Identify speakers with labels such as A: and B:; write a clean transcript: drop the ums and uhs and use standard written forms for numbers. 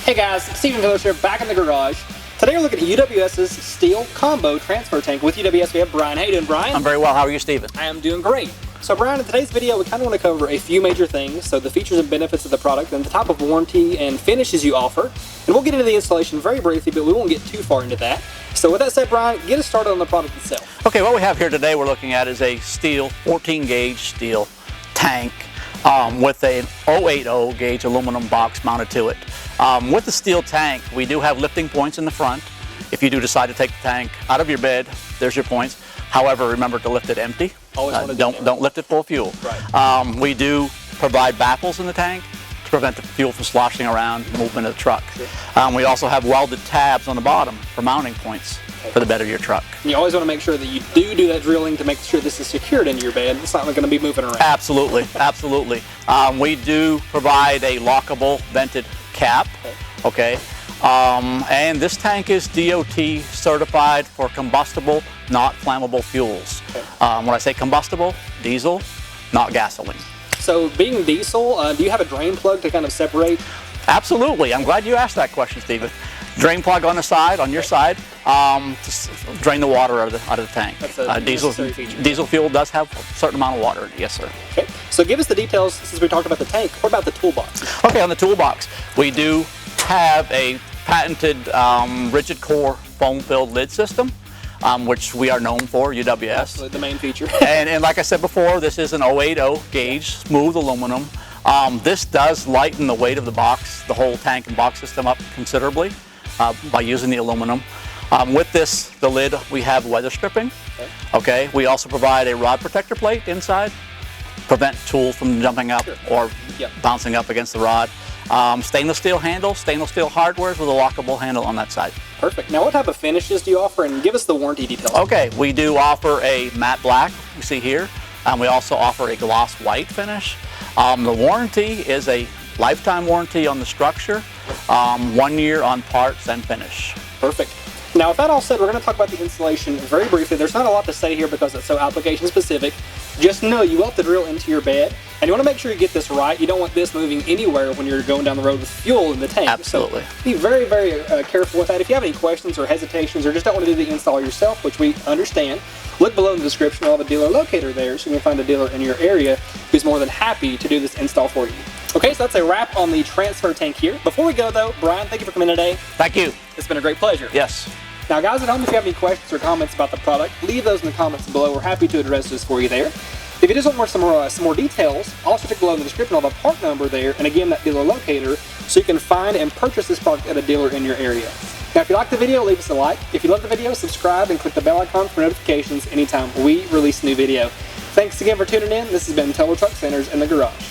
A: Hey guys, Stephen Phillips here, back in the garage. Today we're looking at UWS's steel combo transfer tank. With UWS we have Brian. How you doing, Brian?
B: I'm very well. How are you, Stephen?
A: I am doing great. So Brian, in today's video we kind of want to cover a few major things. So the features and benefits of the product, and the type of warranty and finishes you offer. And we'll get into the installation very briefly, but we won't get too far into that. So with that said, Brian, get us started on the product itself.
B: Okay, what we have here today we're looking at is a steel, 14 gauge steel tank with an 080 gauge aluminum box mounted to it. With the steel tank, we do have lifting points in the front. If you do decide to take the tank out of your bed, there's your points. However, remember to lift it empty. Don't lift it full of fuel.
A: Right.
B: We do provide baffles in the tank to prevent the fuel from sloshing around the movement of the truck. Sure. We also have welded tabs on the bottom for mounting points for the bed of your truck.
A: And you always want to make sure that you do that drilling to make sure this is secured into your bed. It's not going to be moving around.
B: Absolutely, absolutely. We do provide a lockable vented cap. Okay. And this tank is DOT certified for combustible, not flammable fuels.
A: Okay.
B: When I say combustible, diesel, not gasoline.
A: So being diesel, do you have a drain plug to kind of separate?
B: Absolutely. I'm glad you asked that question, Stephen. Drain plug on the side, on your side, to drain the water out of the tank.
A: That's a
B: diesel fuel does have a certain amount of water in it, yes sir.
A: Okay, so give us the details since we talked about the tank. What about the toolbox?
B: Okay, on the toolbox, we do have a patented rigid core foam-filled lid system, which we are known for, UWS.
A: Absolutely, the main feature.
B: and like I said before, this is an 080 gauge smooth aluminum. This does lighten the weight of the box, the whole tank and box system up considerably by using the aluminum. With this, the lid, we have weather stripping. Okay. We also provide a rod protector plate inside, prevent tools from jumping up or bouncing up against the rod. Stainless steel handle, stainless steel hardware with a lockable handle on that side.
A: Perfect. Now what type of finishes do you offer, and give us the warranty details?
B: Okay, we do offer a matte black, you see here. We also offer a gloss white finish. The warranty is a lifetime warranty on the structure, 1 year on parts and finish.
A: Perfect. Now with that all said, we're going to talk about the installation very briefly. There's not a lot to say here because it's so application specific. Just know you will have to drill into your bed, and you want to make sure you get this right. You don't want this moving anywhere when you're going down the road with fuel in the tank.
B: Absolutely.
A: So be very, very careful with that. If you have any questions or hesitations or just don't want to do the install yourself, which we understand, look below in the description. We'll have a dealer locator there so you can find a dealer in your area who's more than happy to do this install for you. Okay, so that's a wrap on the transfer tank here. Before we go though, Brian, thank you for coming in today.
B: Thank you.
A: It's been a great pleasure.
B: Yes.
A: Now guys at home, if you have any questions or comments about the product, leave those in the comments below. We're happy to address those for you there. If you just want some more details, also check below in the description. I'll have a part number there, and again that dealer locator, so you can find and purchase this product at a dealer in your area. Now if you like the video, leave us a like. If you love the video, subscribe and click the bell icon for notifications anytime we release a new video. Thanks again for tuning in. This has been Total Truck Centers in the Garage.